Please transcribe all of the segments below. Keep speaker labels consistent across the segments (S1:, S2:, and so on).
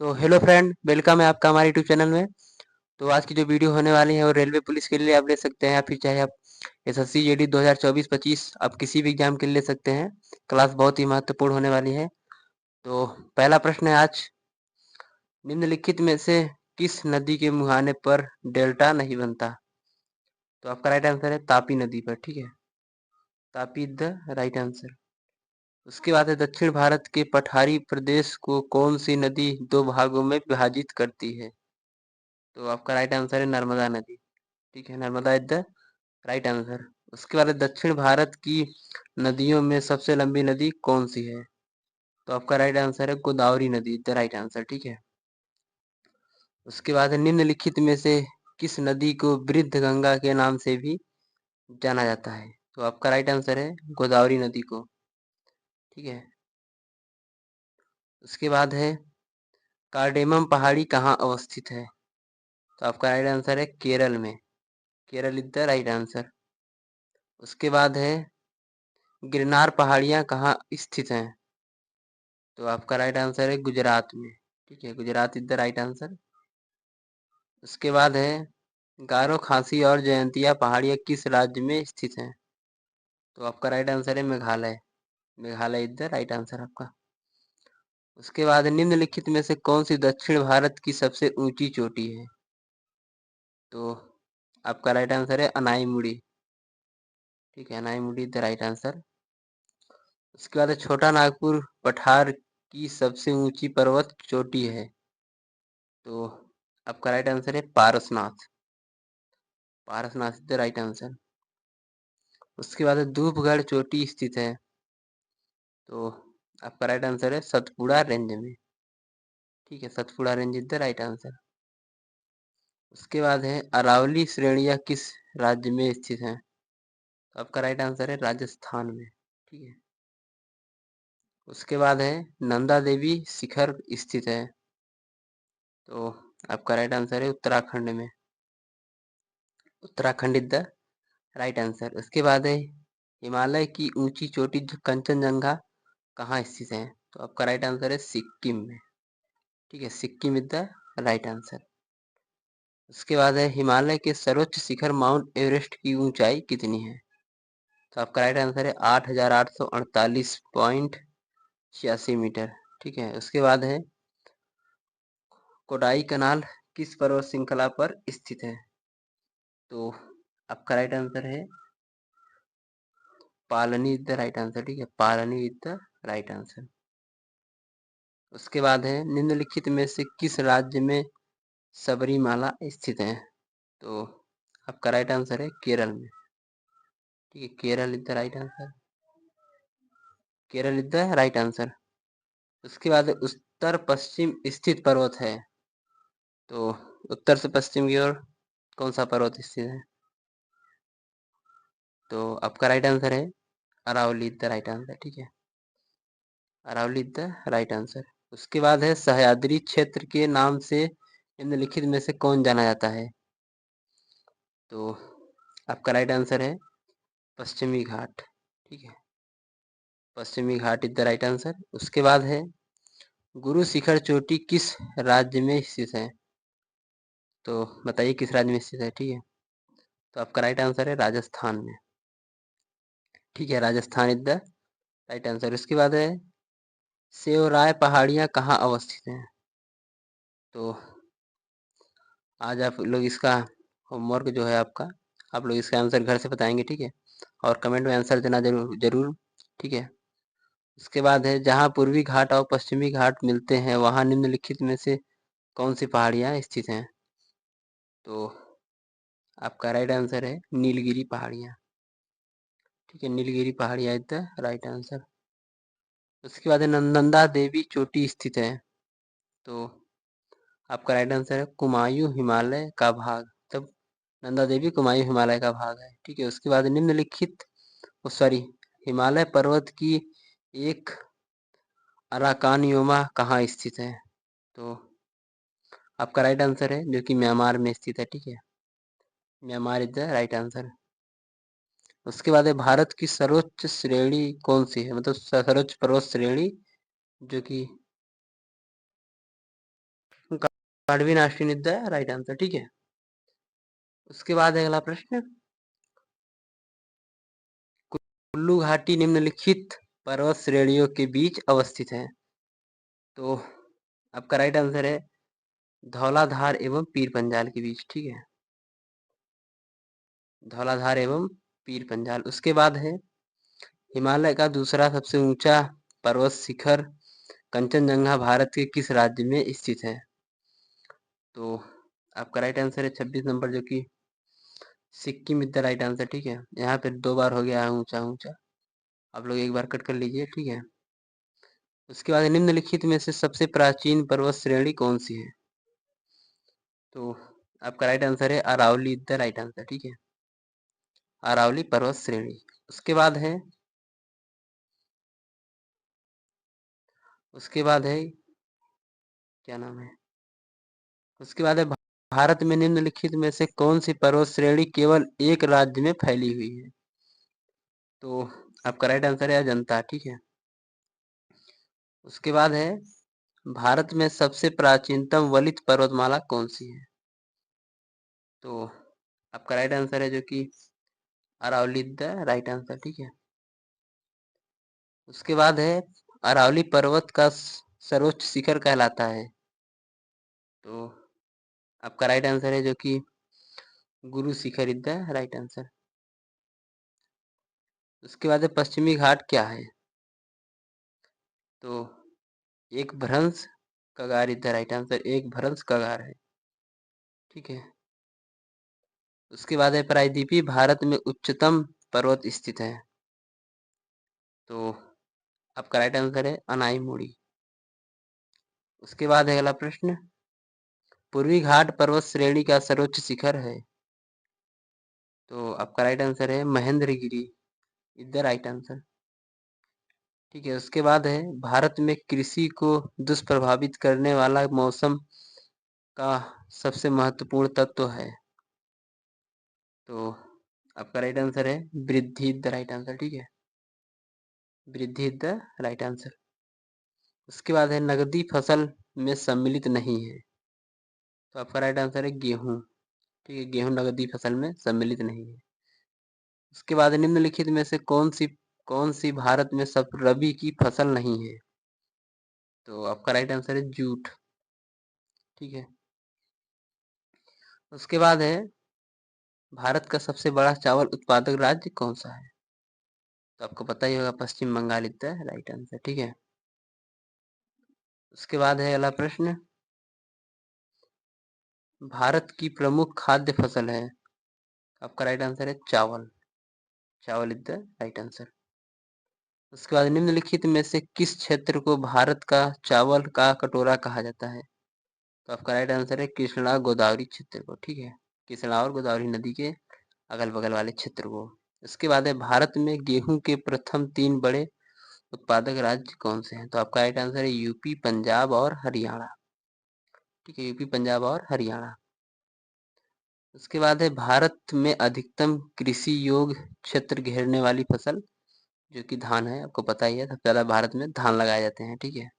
S1: तो hello friend, welcome है आपका हमारे यूट्यूब चैनल में। तो आज की जो वीडियो होने वाली है वो रेलवे पुलिस के लिए आप ले सकते हैं, या फिर चाहे आप एसएससी जीडी 2024-25 आप किसी भी एग्जाम के लिए ले सकते हैं। क्लास बहुत ही महत्वपूर्ण होने वाली है। तो पहला प्रश्न है आज, निम्नलिखित में से किस नदी के मुहाने पर डेल्टा नहीं बनता? तो आपका राइट आंसर है तापी नदी पर। ठीक है, तापी द राइट आंसर। उसके बाद है, दक्षिण भारत के पठारी प्रदेश को कौन सी नदी दो भागों में विभाजित करती है? तो आपका राइट आंसर है नर्मदा नदी। ठीक है, Narmada is the right answer. उसके बाद दक्षिण भारत की नदियों में सबसे लंबी नदी कौन सी है? तो आपका राइट आंसर है गोदावरी नदी इज द राइट आंसर। ठीक है। उसके बाद निम्नलिखित में से किस नदी को वृद्ध गंगा के नाम से भी जाना जाता है? तो आपका राइट आंसर है गोदावरी नदी को। ठीक है। उसके बाद है, कार्डेमम पहाड़ी कहाँ अवस्थित है? तो आपका राइट आंसर है केरल में। Kerala is the right answer. उसके बाद है, गिरनार पहाड़ियाँ कहाँ स्थित हैं? तो आपका राइट आंसर है गुजरात में। ठीक है, Gujarat is the right answer. उसके बाद है, गारो खासी और जयंतिया पहाड़ियाँ किस राज्य में स्थित हैं? तो आपका राइट आंसर है Meghalaya. Meghalaya is the right answer आपका। उसके बाद निम्नलिखित में से कौन सी दक्षिण भारत की सबसे ऊंची चोटी है? तो आपका राइट आंसर है अनाईमुड़ी। ठीक है, Anamudi is the right answer. उसके बाद है, छोटा नागपुर पठार की सबसे ऊंची पर्वत चोटी है? तो आपका राइट आंसर है Parasnath. Parasnath is the right answer. उसके बाद धूपगढ़ चोटी स्थित है? तो आपका राइट आंसर है सतपुड़ा रेंज में। ठीक है, Satpura range is the right answer. उसके बाद है, अरावली श्रेणियां किस राज्य में स्थित हैं? तो आपका राइट आंसर है राजस्थान में। ठीक है। उसके बाद है, नंदा देवी शिखर स्थित है? तो आपका राइट आंसर है उत्तराखंड में। Uttarakhand is the right answer. उसके बाद है, हिमालय की ऊंची चोटी जो कंचनजंगा कहाँ स्थित है? तो आपका राइट आंसर है सिक्किम में। ठीक है, Sikkim is the right answer. उसके बाद है, हिमालय के सर्वोच्च शिखर माउंट एवरेस्ट की ऊंचाई कितनी है? तो आपका राइट आंसर है 8,848.86 मीटर। ठीक है। उसके बाद है, कोडाई कनाल किस पर्वत श्रृंखला पर स्थित है? तो आपका राइट आंसर है पालनी इज द राइट आंसर। ठीक है, पालनी इज द राइट आंसर। उसके बाद है, निम्नलिखित में से किस राज्य में सबरीमाला स्थित है? तो आपका राइट आंसर है केरल में। ठीक है, Kerala is the right answer. Kerala is the right answer. उसके बाद उत्तर पश्चिम स्थित पर्वत है? तो उत्तर से पश्चिम की ओर कौन सा पर्वत स्थित है? तो आपका राइट आंसर है Aravalli is the right answer. ठीक है, Aravalli is the right answer. उसके बाद है, सह्याद्री क्षेत्र के नाम से निम्नलिखित में से कौन जाना जाता है? तो आपका राइट आंसर है पश्चिमी घाट। ठीक है, पश्चिमी घाट इज द राइट आंसर। उसके बाद है, गुरु शिखर चोटी किस राज्य में स्थित है? तो बताइए किस राज्य में स्थित है। ठीक है, तो आपका राइट आंसर है राजस्थान में। ठीक है, Rajasthan is the right answer. उसके बाद है, सेवराय पहाड़ियाँ कहाँ अवस्थित हैं? तो आज आप लोग इसका होमवर्क जो है आपका, आप लोग इसका आंसर घर से बताएंगे। ठीक है, और कमेंट में आंसर देना जरूर जरूर। ठीक है। उसके बाद है, जहाँ पूर्वी घाट और पश्चिमी घाट मिलते हैं वहाँ निम्नलिखित में से कौन सी पहाड़ियाँ स्थित हैं? तो आपका राइट आंसर है नीलगिरी पहाड़ियाँ। ठीक है, नीलगिरी पहाड़ियाँ इज द राइट आंसर। उसके बाद है, नंदा देवी चोटी स्थित है? तो आपका राइट आंसर है कुमायूं हिमालय का भाग। तब नंदा देवी कुमायूं हिमालय का भाग है। ठीक है। उसके बाद निम्नलिखित, सॉरी, हिमालय पर्वत की एक अराकानयोमा कहाँ स्थित है? तो आपका राइट आंसर है जो कि म्यांमार में स्थित है। ठीक है, Myanmar is the right answer. उसके बाद है, भारत की सर्वोच्च श्रेणी कौन सी है, मतलब सर्वोच्च पर्वत श्रेणी जो कि Godwin Austen is the right answer. ठीक है, उसके बाद अगला प्रश्न, कुल्लू घाटी निम्नलिखित पर्वत श्रेणियों के बीच अवस्थित है। तो आपका राइट आंसर है धौलाधार एवं पीर पंजाल के बीच। ठीक है, धौलाधार एवं पीर पंजाल। उसके बाद है हिमालय का दूसरा सबसे ऊंचा पर्वत शिखर कंचनजंगा भारत के किस राज्य में स्थित है। तो आपका राइट आंसर है 26 नंबर, जो कि Sikkim is the right answer. ठीक है, यहाँ पे 2 बार हो गया है ऊंचा ऊंचा, आप लोग एक बार कट कर लीजिए। ठीक है, उसके बाद निम्नलिखित में से सबसे प्राचीन पर्वत श्रेणी कौन सी है। तो आपका राइट आंसर है Aravalli is the right answer. ठीक है, अरावली पर्वत श्रेणी। उसके बाद है क्या नाम है, उसके बाद है भारत में निम्नलिखित में से कौन सी पर्वत श्रेणी केवल एक राज्य में फैली हुई है। तो आपका राइट आंसर है अजंता। ठीक है, उसके बाद है भारत में सबसे प्राचीनतम वलित पर्वतमाला कौन सी है। तो आपका राइट आंसर है जो कि अरावली द राइट आंसर। ठीक है, उसके बाद है अरावली पर्वत का सर्वोच्च शिखर कहलाता है। तो आपका राइट आंसर है जो कि Guru Shikhar is the right answer. उसके बाद है पश्चिमी घाट क्या है। तो एक भ्रंश कगार इज द राइट आंसर, एक भ्रंश कगार है। ठीक है, उसके बाद है प्रायद्वीपीय भारत में उच्चतम पर्वत स्थित है। तो आपका राइट आंसर है अनाईमुड़ी। उसके बाद है अगला प्रश्न, पूर्वी घाट पर्वत श्रेणी का सर्वोच्च शिखर है। तो आपका राइट आंसर है Mahendragiri is the right answer. ठीक है, उसके बाद है भारत में कृषि को दुष्प्रभावित करने वाला मौसम का सबसे महत्वपूर्ण तत्व है। तो आपका राइट आंसर है वृद्धि इज द राइट आंसर। ठीक है, वृद्धि इज द राइट आंसर। उसके बाद है नगदी फसल में सम्मिलित नहीं है। तो आपका राइट आंसर है गेहूं। ठीक है, गेहूं नगदी फसल में सम्मिलित नहीं है। उसके बाद निम्नलिखित में से कौन सी भारत में सब रबी की फसल नहीं है। तो आपका राइट आंसर है जूट। ठीक है, उसके बाद है भारत का सबसे बड़ा चावल उत्पादक राज्य कौन सा है। तो आपको पता ही होगा Paschim Bangal is the right answer. ठीक है, उसके बाद है अगला प्रश्न, भारत की प्रमुख खाद्य फसल है। आपका राइट आंसर है चावल, चावल इज द राइट आंसर। उसके बाद निम्नलिखित में से किस क्षेत्र को भारत का चावल का कटोरा कहा जाता है। तो आपका राइट आंसर है कृष्णा गोदावरी क्षेत्र को। ठीक है, कृष्णा और गोदावरी नदी के अगल बगल वाले क्षेत्र को। उसके बाद है भारत में गेहूं के प्रथम 3 बड़े उत्पादक राज्य कौन से हैं। तो आपका राइट आंसर है यूपी, पंजाब और हरियाणा। ठीक है, यूपी, पंजाब और हरियाणा। उसके बाद है भारत में अधिकतम कृषि योग्य क्षेत्र घेरने वाली फसल जो कि धान है। आपको पता ही है सबसे ज्यादा भारत में धान लगाए जाते हैं। ठीक है,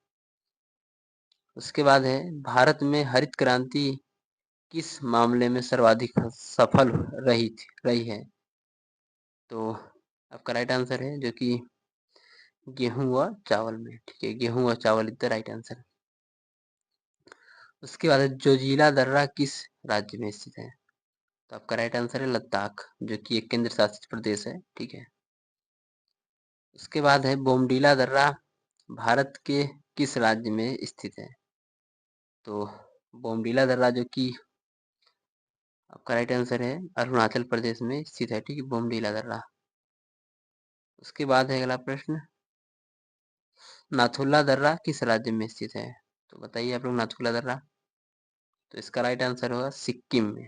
S1: उसके बाद है भारत में हरित क्रांति किस मामले में सर्वाधिक सफल रही है। तो आपका राइट आंसर है जो कि गेहूं व चावल में। ठीक है, गेहूं व चावल इज द राइट आंसर। उसके बाद जोजिला दर्रा किस राज्य में स्थित है। तो आपका राइट आंसर है लद्दाख, जो कि एक केंद्र शासित प्रदेश है। ठीक है, उसके बाद है बोमडीला दर्रा भारत के किस राज्य में स्थित है। तो बोमडीला दर्रा जो कि आपका राइट आंसर है अरुणाचल प्रदेश में स्थित है। ठीक है, बोमडीला दर्रा। उसके बाद है अगला प्रश्न, नाथुला दर्रा किस राज्य में स्थित है। तो बताइए आप लोग नाथुला दर्रा। तो इसका राइट आंसर होगा सिक्किम में।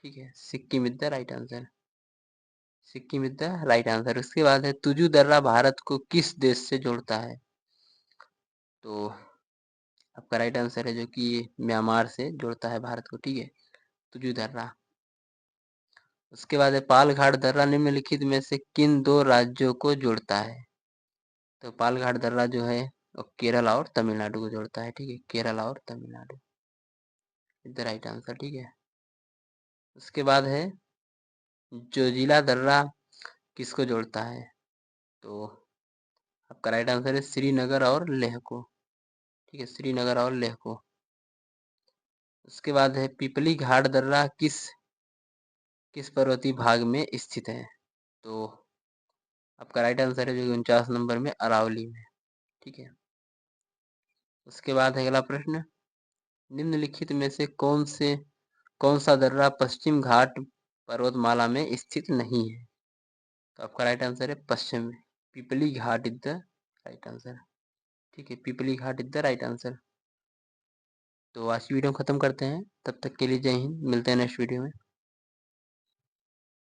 S1: ठीक है, Sikkim is the right answer, Sikkim is the right answer. उसके बाद है तुजू दर्रा भारत को किस देश से जोड़ता है। तो आपका राइट आंसर है जो कि म्यांमार से जोड़ता है भारत को। ठीक है, तुजू दर्रा। उसके बाद है पालघाट दर्रा निम्नलिखित में से किन 2 राज्यों को जोड़ता है। तो पालघाट दर्रा जो है वो केरल और तमिलनाडु को जोड़ता है। ठीक है, केरल और Tamil Nadu is the right answer. ठीक है, उसके बाद है जोजिला दर्रा किसको जोड़ता है? तो आपका राइट आंसर है श्रीनगर और लेह को। ठीक है, श्रीनगर और लेह को। उसके बाद है पिपली घाट दर्रा किस किस पर्वतीय भाग में स्थित है? तो आपका राइट आंसर है जो 49 नंबर में अरावली में। ठीक है, उसके बाद है अगला प्रश्न, निम्नलिखित में से कौन सा दर्रा पश्चिम घाट पर्वतमाला में स्थित नहीं है? तो आपका राइट आंसर है पश्चिम में, पिपली घाट इज द राइट आंसर। ठीक है, पिपली घाट इज द राइट आंसर। तो आज की वीडियो खत्म करते हैं, तब तक के लिए जय हिंद, मिलते हैं नेक्स्ट वीडियो में।